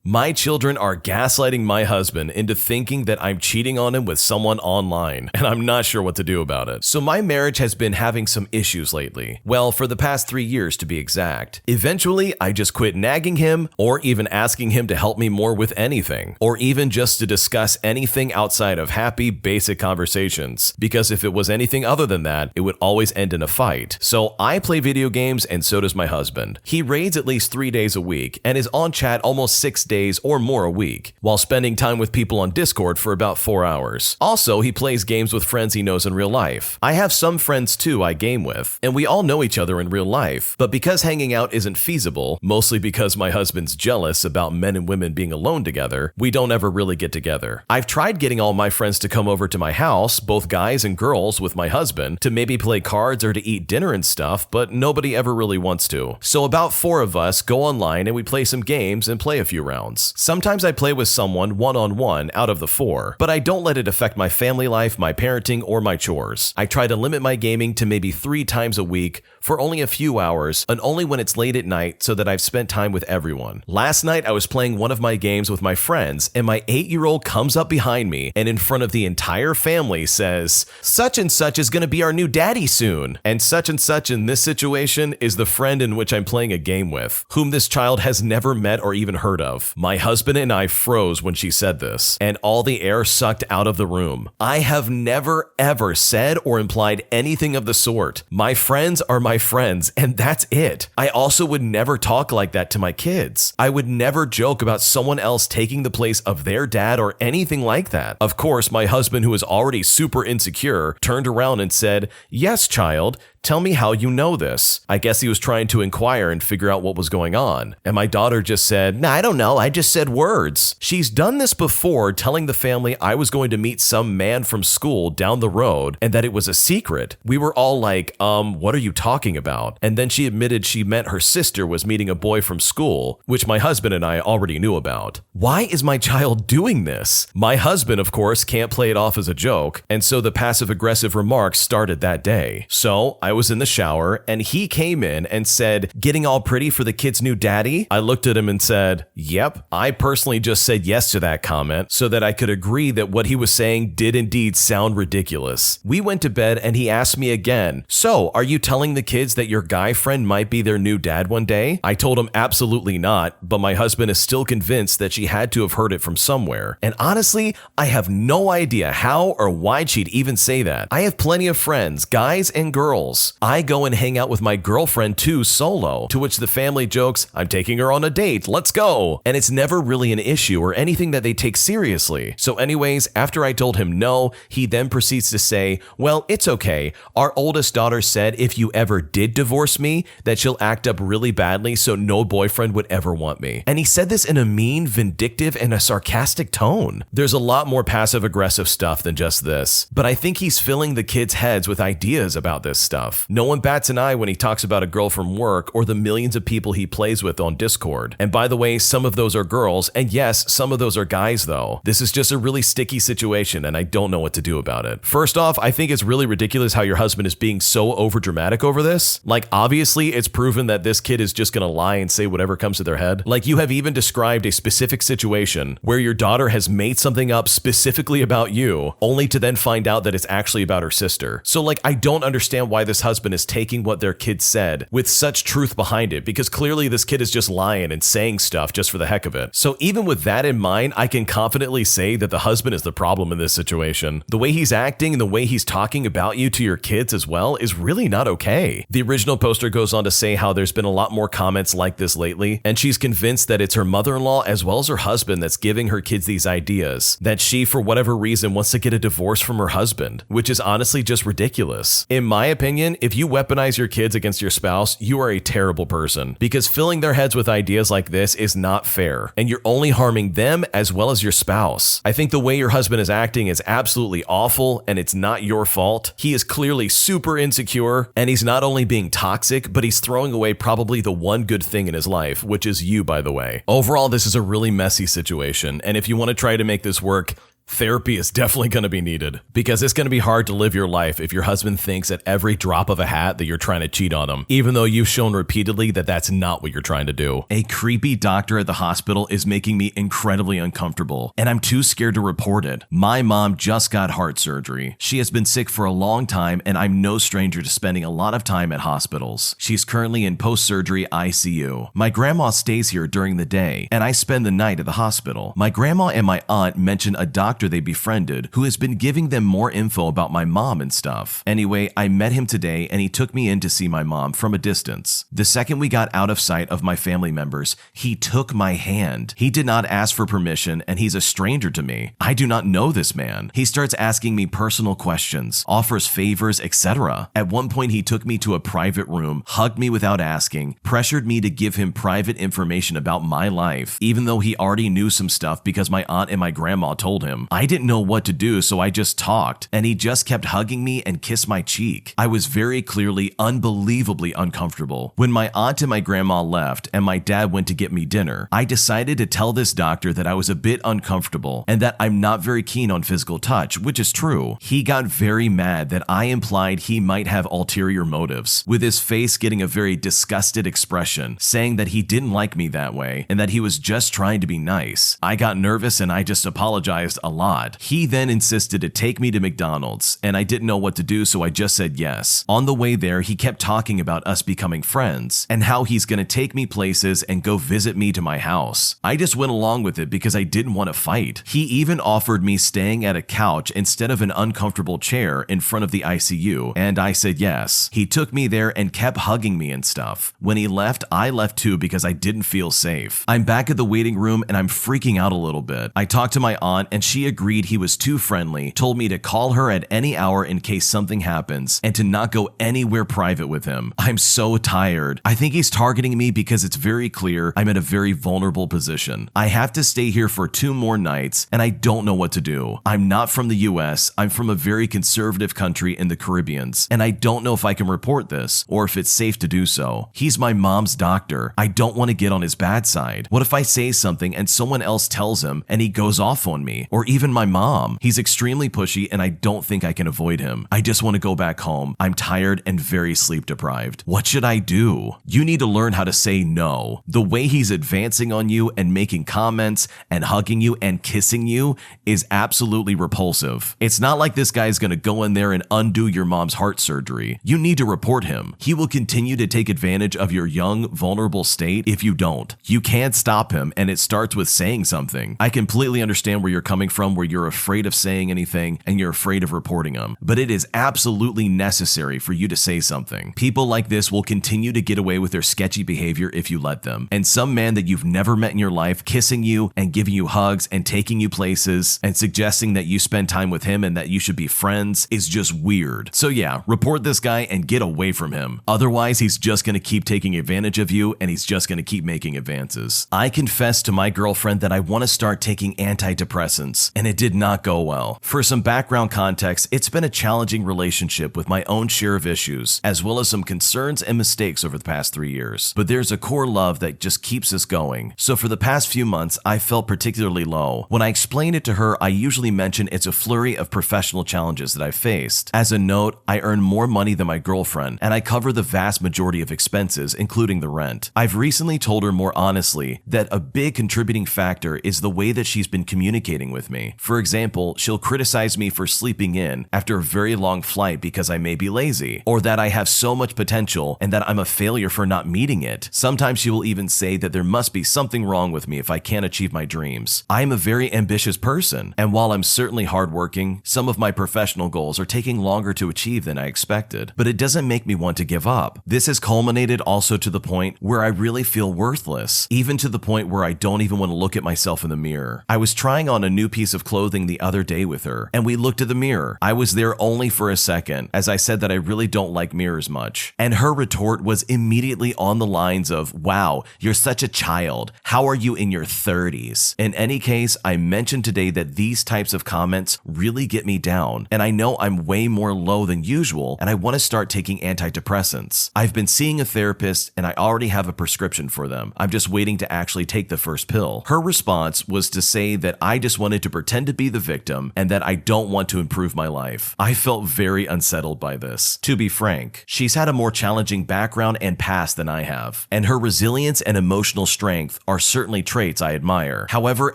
My children are gaslighting my husband into thinking that I'm cheating on him with someone online, and I'm not sure what to do about it. So my marriage has been having some issues lately. Well, for the past 3 years to be exact. Eventually, I just quit nagging him or even asking him to help me more with anything, or even just to discuss anything outside of happy, basic conversations, because if it was anything other than that, it would always end in a fight. So I play video games and so does my husband. He raids at least 3 days a week and is on chat almost 6 days or more a week, while spending time with people on Discord for about 4 hours. Also, he plays games with friends he knows in real life. I have some friends too I game with, and we all know each other in real life, but because hanging out isn't feasible, mostly because my husband's jealous about men and women being alone together, we don't ever really get together. I've tried getting all my friends to come over to my house, both guys and girls with my husband, to maybe play cards or to eat dinner and stuff, but nobody ever really wants to. So about 4 of us go online and we play some games and play a few rounds. Sometimes I play with someone one-on-one out of the 4, but I don't let it affect my family life, my parenting, or my chores. I try to limit my gaming to maybe 3 times a week for only a few hours and only when it's late at night so that I've spent time with everyone. Last night I was playing one of my games with my friends and my 8-year-old comes up behind me and in front of the entire family says, "Such and such is going to be our new daddy soon." And such in this situation is the friend in which I'm playing a game with, whom this child has never met or even heard of. My husband and I froze when she said this, and all the air sucked out of the room. I have never ever said or implied anything of the sort. My friends are my friends, and that's it. I also would never talk like that to my kids. I would never joke about someone else taking the place of their dad or anything like that. Of course, my husband, who is already super insecure, turned around and said, "Yes, child, tell me how you know this." I guess he was trying to inquire and figure out what was going on. And my daughter just said, "Nah, I don't know, I just said words." She's done this before, telling the family I was going to meet some man from school down the road and that it was a secret. We were all like, what are you talking about? And then she admitted she meant her sister was meeting a boy from school, which my husband and I already knew about. Why is my child doing this? My husband, of course, can't play it off as a joke, and so the passive-aggressive remarks started that day. So I was in the shower and he came in and said, "Getting all pretty for the kid's new daddy?" I looked at him and said, "Yep." I personally just said yes to that comment so that I could agree that what he was saying did indeed sound ridiculous. We went to bed and he asked me again, "So, are you telling the kids that your guy friend might be their new dad one day?" I told him absolutely not, but my husband is still convinced that she had to have heard it from somewhere. And honestly, I have no idea how or why she'd even say that. I have plenty of friends, guys and girls. I go and hang out with my girlfriend too solo, to which the family jokes, "I'm taking her on a date, let's go." And it's never really an issue or anything that they take seriously. So anyways, after I told him no, he then proceeds to say, "Well, it's okay. Our oldest daughter said if you ever did divorce me, that she'll act up really badly so no boyfriend would ever want me." And he said this in a mean, vindictive, and a sarcastic tone. There's a lot more passive-aggressive stuff than just this, but I think he's filling the kids' heads with ideas about this stuff. No one bats an eye when he talks about a girl from work or the millions of people he plays with on Discord. And by the way, some of those are girls, and yes, some of those are guys though. This is just a really sticky situation and I don't know what to do about it. First off, I think it's really ridiculous how your husband is being so overdramatic over this. Like, obviously it's proven that this kid is just gonna lie and say whatever comes to their head. Like, you have even described a specific situation where your daughter has made something up specifically about you, only to then find out that it's actually about her sister. So like, I don't understand why this husband is taking what their kid said with such truth behind it, because clearly this kid is just lying and saying stuff just for the heck of it. So even with that in mind, I can confidently say that the husband is the problem in this situation. The way he's acting and the way he's talking about you to your kids as well is really not okay. The original poster goes on to say how there's been a lot more comments like this lately, and she's convinced that it's her mother-in-law as well as her husband that's giving her kids these ideas, that she, for whatever reason, wants to get a divorce from her husband, which is honestly just ridiculous. In my opinion, if you weaponize your kids against your spouse, you are a terrible person, because filling their heads with ideas like this is not fair, and you're only harming them as well as your spouse. I think the way your husband is acting is absolutely awful, and it's not your fault. He is clearly super insecure, and he's not only being toxic, but he's throwing away probably the one good thing in his life, which is you, by the way. Overall, this is a really messy situation, and if you want to try to make this work, Therapy is definitely going to be needed because it's going to be hard to live your life if your husband thinks at every drop of a hat that you're trying to cheat on him, even though you've shown repeatedly that that's not what you're trying to do. A creepy doctor at the hospital is making me incredibly uncomfortable, and I'm too scared to report it. My mom just got heart surgery. She has been sick for a long time, and I'm no stranger to spending a lot of time at hospitals. She's currently in post-surgery ICU. My grandma stays here during the day, and I spend the night at the hospital. My grandma and my aunt mention a doctor they befriended who has been giving them more info about my mom and stuff. Anyway, I met him today and he took me in to see my mom from a distance. The second we got out of sight of my family members, he took my hand. He did not ask for permission and he's a stranger to me. I do not know this man. He starts asking me personal questions, offers favors, etc. At one point, he took me to a private room, hugged me without asking, pressured me to give him private information about my life, even though he already knew some stuff because my aunt and my grandma told him. I didn't know what to do, so I just talked, and he just kept hugging me and kissed my cheek. I was very clearly unbelievably uncomfortable. When my aunt and my grandma left and my dad went to get me dinner, I decided to tell this doctor that I was a bit uncomfortable and that I'm not very keen on physical touch, which is true. He got very mad that I implied he might have ulterior motives, with his face getting a very disgusted expression, saying that he didn't like me that way and that he was just trying to be nice. I got nervous and I just apologized a lot. He then insisted to take me to McDonald's, and I didn't know what to do, so I just said yes. On the way there, he kept talking about us becoming friends and how he's going to take me places and go visit me to my house. I just went along with it because I didn't want to fight. He even offered me staying at a couch instead of an uncomfortable chair in front of the ICU, and I said yes. He took me there and kept hugging me and stuff. When he left, I left too because I didn't feel safe. I'm back at the waiting room and I'm freaking out a little bit. I talked to my aunt and she agreed he was too friendly, told me to call her at any hour in case something happens, and to not go anywhere private with him. I'm so tired. I think he's targeting me because it's very clear I'm in a very vulnerable position. I have to stay here for 2 more nights, and I don't know what to do. I'm not from the US, I'm from a very conservative country in the Caribbean, and I don't know if I can report this, or if it's safe to do so. He's my mom's doctor. I don't want to get on his bad side. What if I say something and someone else tells him and he goes off on me, or even my mom? He's extremely pushy and I don't think I can avoid him. I just want to go back home. I'm tired and very sleep deprived. What should I do? You need to learn how to say no. The way he's advancing on you and making comments and hugging you and kissing you is absolutely repulsive. It's not like this guy is going to go in there and undo your mom's heart surgery. You need to report him. He will continue to take advantage of your young, vulnerable state if you don't. You can't stop him, and it starts with saying something. I completely understand where you're coming from, where you're afraid of saying anything and you're afraid of reporting him, but it is absolutely necessary for you to say something. People like this will continue to get away with their sketchy behavior if you let them, and some man that you've never met in your life kissing you and giving you hugs and taking you places and suggesting that you spend time with him and that you should be friends is just weird. So yeah, report this guy and get away from him. Otherwise, he's just going to keep taking advantage of you and he's just going to keep making advances. I confessed to my girlfriend that I want to start taking antidepressants, and it did not go well. For some background context, it's been a challenging relationship with my own share of issues, as well as some concerns and mistakes over the past 3 years. But there's a core love that just keeps us going. So for the past few months, I felt particularly low. When I explain it to her, I usually mention it's a flurry of professional challenges that I've faced. As a note, I earn more money than my girlfriend, and I cover the vast majority of expenses, including the rent. I've recently told her more honestly that a big contributing factor is the way that she's been communicating with me. For example, she'll criticize me for sleeping in after a very long flight because I may be lazy, or that I have so much potential and that I'm a failure for not meeting it. Sometimes she will even say that there must be something wrong with me if I can't achieve my dreams. I am a very ambitious person, and while I'm certainly hardworking, some of my professional goals are taking longer to achieve than I expected, but it doesn't make me want to give up. This has culminated also to the point where I really feel worthless, even to the point where I don't even want to look at myself in the mirror. I was trying on a new piece of clothing the other day with her, and we looked at the mirror. I was there only for a second, as I said that I really don't like mirrors much, and her retort was immediately on the lines of, "Wow, you're such a child. How are you in your 30s?" In any case, I mentioned today that these types of comments really get me down, and I know I'm way more low than usual, and I want to start taking antidepressants. I've been seeing a therapist, and I already have a prescription for them. I'm just waiting to actually take the first pill. Her response was to say that I just wanted to pretend to be the victim and that I don't want to improve my life. I felt very unsettled by this. To be frank, she's had a more challenging background and past than I have, and her resilience and emotional strength are certainly traits I admire. However,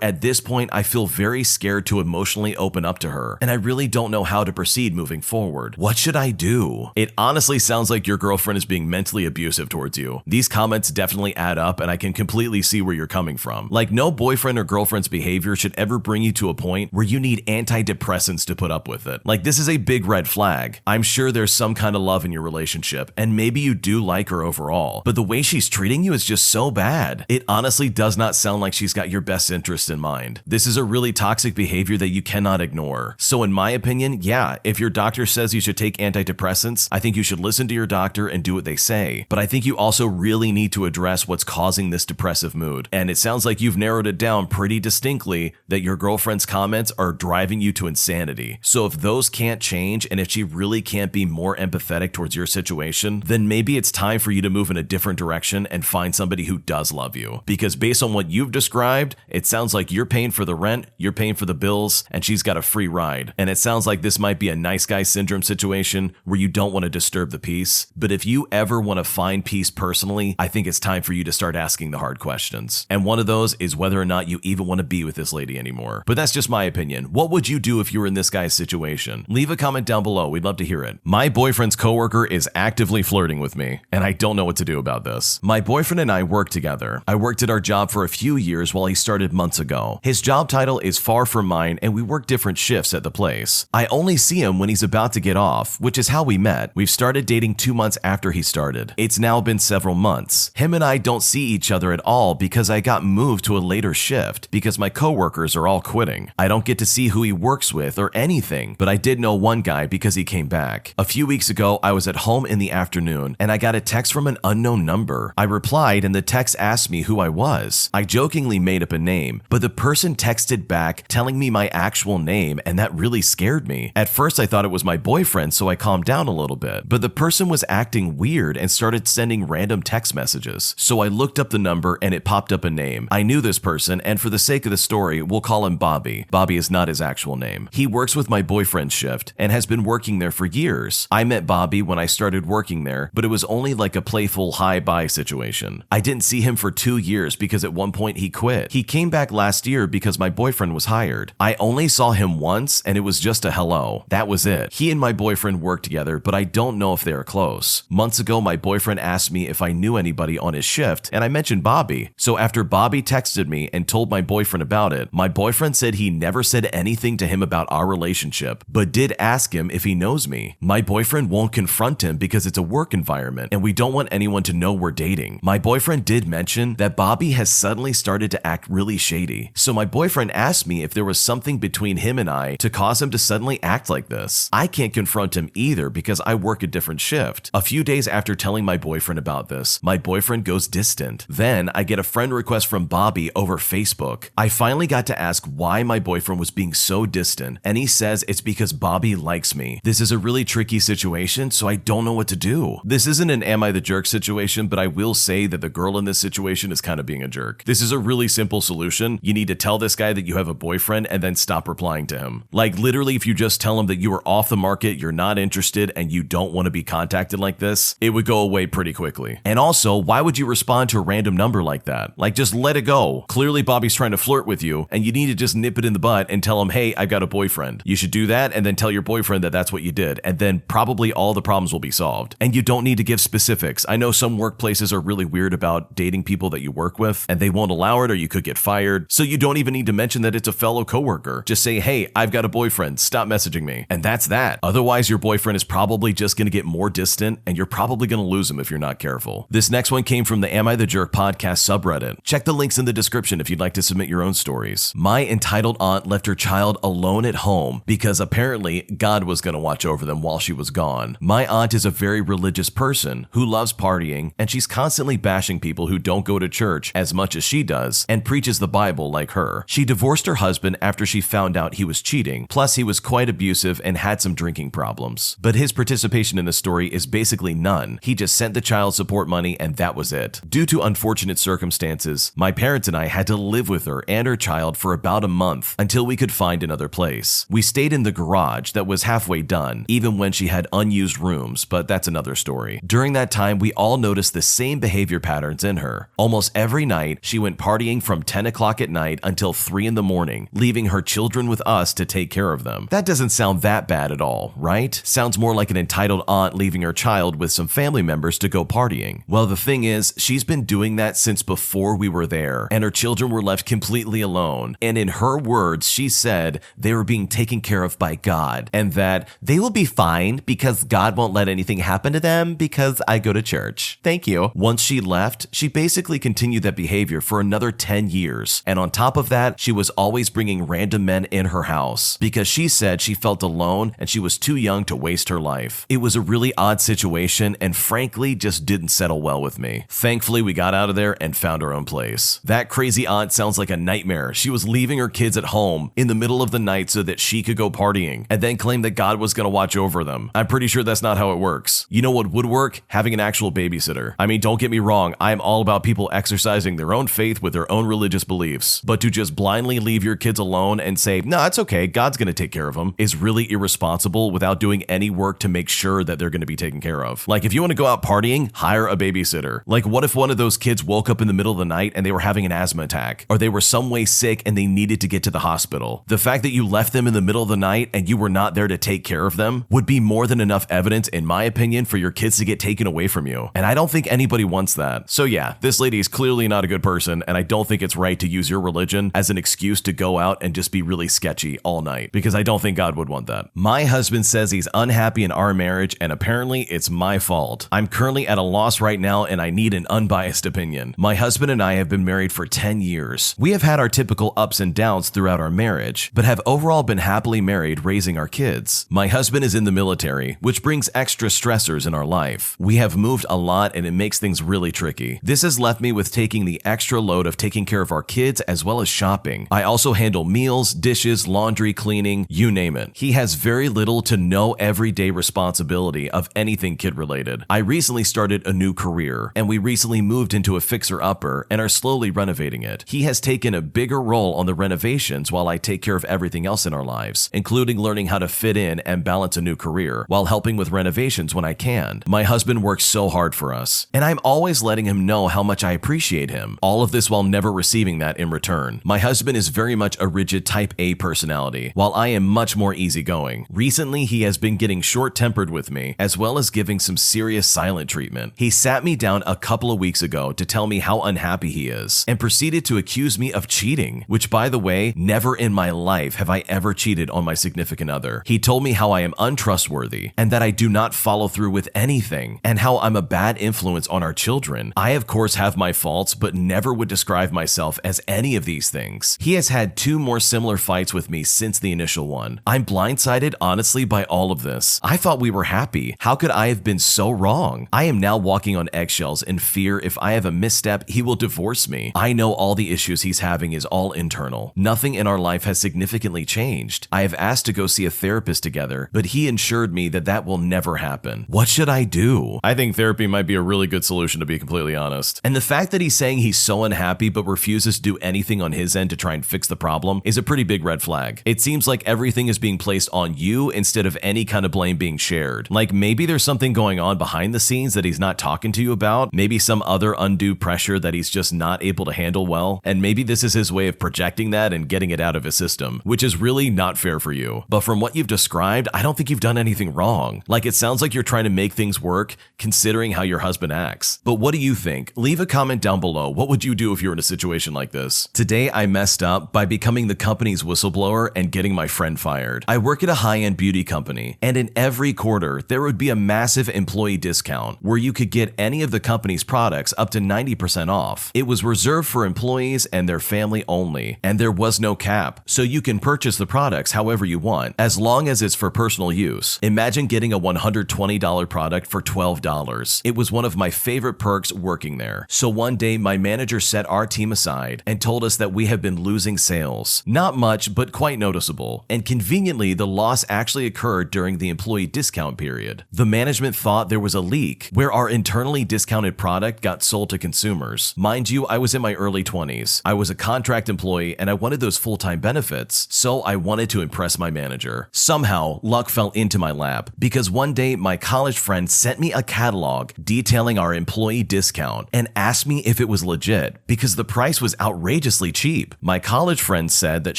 at this point, I feel very scared to emotionally open up to her, and I really don't know how to proceed moving forward. What should I do? It honestly sounds like your girlfriend is being mentally abusive towards you. These comments definitely add up, and I can completely see where you're coming from. Like, no boyfriend or girlfriend's behavior should ever bring you to a point where you need antidepressants to put up with it. Like, this is a big red flag. I'm sure there's some kind of love in your relationship, and maybe you do like her overall, but the way she's treating you is just so bad. It honestly does not sound like she's got your best interest in mind. This is a really toxic behavior that you cannot ignore. So in my opinion, yeah, if your doctor says you should take antidepressants, I think you should listen to your doctor and do what they say. But I think you also really need to address what's causing this depressive mood. And it sounds like you've narrowed it down pretty distinctly that your girlfriend's comments are driving you to insanity. So if those can't change, and if she really can't be more empathetic towards your situation, then maybe it's time for you to move in a different direction and find somebody who does love you. Because based on what you've described, it sounds like you're paying for the rent, you're paying for the bills, and she's got a free ride. And it sounds like this might be a nice guy syndrome situation where you don't want to disturb the peace. But if you ever want to find peace personally, I think it's time for you to start asking the hard questions. And one of those is whether or not you even want to be with this lady anymore. But that's just my opinion. What would you do if you were in this guy's situation? Leave a comment down below. We'd love to hear it. My boyfriend's coworker is actively flirting with me, and I don't know what to do about this. My boyfriend and I work together. I worked at our job for a few years while he started months ago. His job title is far from mine, and we work different shifts at the place. I only see him when he's about to get off, which is how we met. We've started dating 2 months after he started. It's now been several months. Him and I don't see each other at all because I got moved to a later shift because my coworkers are all quitting. I don't get to see who he works with or anything, but I did know one guy because he came back. A few weeks ago, I was at home in the afternoon and I got a text from an unknown number. I replied and the text asked me who I was. I jokingly made up a name, but the person texted back telling me my actual name, and that really scared me. At first, I thought it was my boyfriend, so I calmed down a little bit, but the person was acting weird and started sending random text messages. So I looked up the number and it popped up a name. I knew this person, and for the sake of the story, we'll call him Bobby. Bobby is not his actual name. He works with my boyfriend's shift and has been working there for years. I met Bobby when I started working there, but it was only like a playful hi-bye situation. I didn't see him for 2 years because at one point he quit. He came back last year because my boyfriend was hired. I only saw him once and it was just a hello. That was it. He and my boyfriend work together, but I don't know if they are close. Months ago, my boyfriend asked me if I knew anybody on his shift, and I mentioned Bobby. So after Bobby texted me and told my boyfriend about it, my boyfriend said he never said anything to him about our relationship, but did ask him if he knows me. My boyfriend won't confront him because it's a work environment, and we don't want anyone to know we're dating. My boyfriend did mention that Bobby has suddenly started to act really shady. So my boyfriend asked me if there was something between him and I to cause him to suddenly act like this. I can't confront him either because I work a different shift. A few days after telling my boyfriend about this, my boyfriend goes distant. Then I get a friend request from Bobby over Facebook. I finally got to ask why my boyfriend was being so distant, and he says it's because Bobby likes me. This is a really tricky situation, so I don't know what to do. This isn't an am I the jerk situation, but I will say that the girl in this situation is kind of being a jerk. This is a really simple solution. You need to tell this guy that you have a boyfriend and then stop replying to him. Like, literally, if you just tell him that you are off the market, you're not interested, and you don't want to be contacted like this, it would go away pretty quickly. And also, why would you respond to a random number like that? Like, just let it go. Clearly, Bobby's trying to flirt with you, and you need to just nip it in the butt and tell him, hey, I've got a boyfriend. You should do that, and then tell your boyfriend that that's what you did, and then probably all the problems will be solved. And you don't need to give specifics. I know some workplaces are really weird about dating people that you work with, and they won't allow it, or you could get fired. So you don't even need to mention that it's a fellow coworker. Just say, hey, I've got a boyfriend. Stop messaging me. And that's that. Otherwise, your boyfriend is probably just going to get more distant, and you're probably going to lose him if you're not careful. This next one came from the Am I the Jerk podcast subreddit. Check the links in the description if you'd like to submit your own stories. My entitled aunt left her child alone at home because apparently God was going to watch over them while she was gone. My aunt is a very religious person who loves partying, and she's constantly bashing people who don't go to church as much as she does and preaches the Bible like her. She divorced her husband after she found out he was cheating, plus he was quite abusive and had some drinking problems. But his participation in the story is basically none. He just sent the child support money and that was it. Due to unfortunate circumstances, my parents and I had to live with her and her child for about a month month until we could find another place. We stayed in the garage that was halfway done, even when she had unused rooms, but that's another story. During that time, we all noticed the same behavior patterns in her. Almost every night, she went partying from 10 o'clock at night until 3 in the morning, leaving her children with us to take care of them. That doesn't sound that bad at all, right? Sounds more like an entitled aunt leaving her child with some family members to go partying. Well, the thing is, she's been doing that since before we were there, and her children were left completely alone. And in her words, she said they were being taken care of by God, and that they will be fine because God won't let anything happen to them because I go to church. Thank you. Once she left, she basically continued that behavior for another 10 years. And on top of that, she was always bringing random men in her house because she said she felt alone and she was too young to waste her life. It was a really odd situation and frankly just didn't settle well with me. Thankfully, we got out of there and found our own place. That crazy aunt sounds like a nightmare. She was leaving her kids at home in the middle of the night so that she could go partying and then claim that God was going to watch over them. I'm pretty sure that's not how it works. You know what would work? Having an actual babysitter. I mean, don't get me wrong. I'm all about people exercising their own faith with their own religious beliefs. But to just blindly leave your kids alone and say, no, it's okay, God's going to take care of them, is really irresponsible without doing any work to make sure that they're going to be taken care of. Like, if you want to go out partying, hire a babysitter. Like, what if one of those kids woke up in the middle of the night and they were having an asthma attack, or they were some way sick and they needed to get to the hospital? The fact that you left them in the middle of the night and you were not there to take care of them would be more than enough evidence, in my opinion, for your kids to get taken away from you. And I don't think anybody wants that. So yeah, this lady is clearly not a good person, and I don't think it's right to use your religion as an excuse to go out and just be really sketchy all night, because I don't think God would want that. My husband says he's unhappy in our marriage, and apparently it's my fault. I'm currently at a loss right now, and I need an unbiased opinion. My husband and I have been married for 10 years. We have had our typical ups and downs throughout our marriage, but have overall been happily married, raising our kids. My husband is in the military, which brings extra stressors in our life. We have moved a lot, and it makes things really tricky. This has left me with taking the extra load of taking care of our kids as well as shopping. I also handle meals, dishes, laundry, cleaning, you name it. He has very little to no everyday responsibility of anything kid related. I recently started a new career, and we recently moved into a fixer-upper and are slowly renovating it. He has taken a bigger role on the renovations while I take care of everything else in our lives, including learning how to fit in and balance a new career while helping with renovations when I can. My husband works so hard for us, and I'm always letting him know how much I appreciate him. All of this while never receiving that in return. My husband is very much a rigid type A personality, while I am much more easygoing. Recently, he has been getting short-tempered with me, as well as giving some serious silent treatment. He sat me down a couple of weeks ago to tell me how unhappy he is, and proceeded to accuse me of cheating, which, by the way, never in my life have I ever cheated on my significant other. He told me how I am untrustworthy, and that I do not follow through with anything, and how I'm a bad influence on our children. I, of course, have my faults, but never would describe myself as any of these things. He has had 2 more similar fights with me since the initial one. I'm blindsided, honestly, by all of this. I thought we were happy. How could I have been so wrong? I am now walking on eggshells in fear if I have a misstep, he will divorce me. I know all the issues he's having is all internal. Nothing in our life has significantly changed. I have asked to go see a therapist together, but he assured me that that will never happen. What should I do? I think therapy might be a really good solution, to be completely honest. And the fact that he's saying he's so unhappy but refuses to do anything on his end to try and fix the problem is a pretty big red flag. It seems like everything is being placed on you instead of any kind of blame being shared. Like, maybe there's something going on behind the scenes that he's not talking to you about, maybe some other undue pressure that he's just not able to handle well, and maybe this is his way of projecting that and getting it out of his system, which is really not fair for you. But from what you've described, I don't think you've done anything wrong. Like, it sounds like you're trying to make things work considering how your husband acts. But what do you think? Leave a comment down below. What would you do if you're in a situation like this? Today, I messed up by becoming the company's whistleblower and getting my friend fired. I work at a high-end beauty company, and in every quarter, there would be a massive employee discount where you could get any of the company's products up to 90% off. It was reserved for employees and their family only, and there was no cap, so you can purchase the products however you want, as long as it's for personal use. Imagine getting a $120 product for $12. It was one of my favorite perks working there. So one day, my manager set our team aside and told us that we have been losing sales. Not much, but quite noticeable. And conveniently, the loss actually occurred during the employee discount period. The management thought there was a leak where our internally discounted product got sold to consumers. Mind you, I was in my early 20s. I was a contract employee, and I wanted wanted those full-time benefits, so I wanted to impress my manager. Somehow, luck fell into my lap because one day my college friend sent me a catalog detailing our employee discount and asked me if it was legit because the price was outrageously cheap. My college friend said that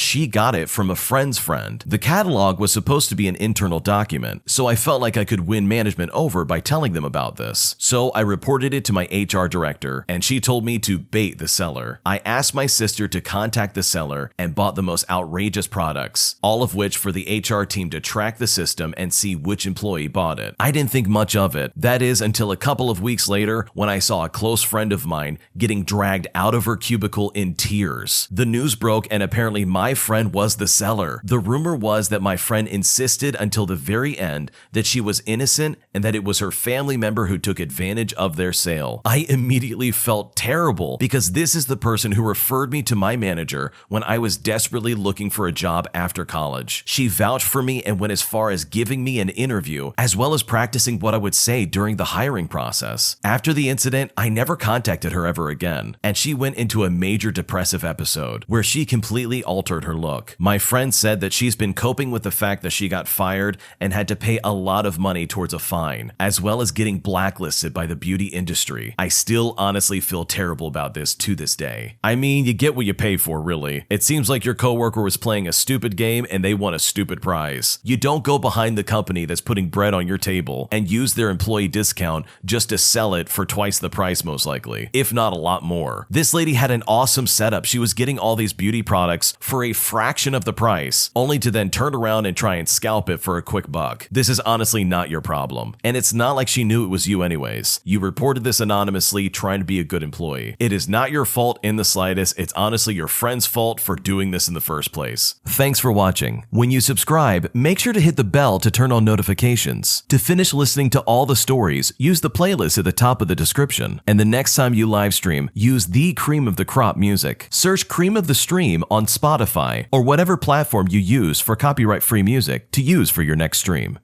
she got it from a friend's friend. The catalog was supposed to be an internal document, so I felt like I could win management over by telling them about this. So I reported it to my HR director, and she told me to bait the seller. I asked my sister to contact the seller and bought the most outrageous products, all of which for the HR team to track the system and see which employee bought it. I didn't think much of it. That is until a couple of weeks later when I saw a close friend of mine getting dragged out of her cubicle in tears. The news broke and apparently my friend was the seller. The rumor was that my friend insisted until the very end that she was innocent and that it was her family member who took advantage of their sale. I immediately felt terrible because this is the person who referred me to my manager when I was desperately looking for a job after college. She vouched for me and went as far as giving me an interview, as well as practicing what I would say during the hiring process. After the incident, I never contacted her ever again, and she went into a major depressive episode where she completely altered her look. My friend said that she's been coping with the fact that she got fired and had to pay a lot of money towards a fine, as well as getting blacklisted by the beauty industry. I still honestly feel terrible about this to this day. I mean, you get what you pay for, really. It seems like your coworker was playing a stupid game and they won a stupid prize. You don't go behind the company that's putting bread on your table and use their employee discount just to sell it for twice the price most likely, if not a lot more. This lady had an awesome setup. She was getting all these beauty products for a fraction of the price, only to then turn around and try and scalp it for a quick buck. This is honestly not your problem, and it's not like she knew it was you anyways. You reported this anonymously trying to be a good employee. It is not your fault in the slightest. It's honestly your friend's fault for doing this in the first place. Thanks for watching. When you subscribe, make sure to hit the bell to turn on notifications. To finish listening to all the stories, use the playlist at the top of the description. And the next time you live stream, use the Cream of the Crop music. Search Cream of the Stream on Spotify or whatever platform you use for copyright-free music to use for your next stream.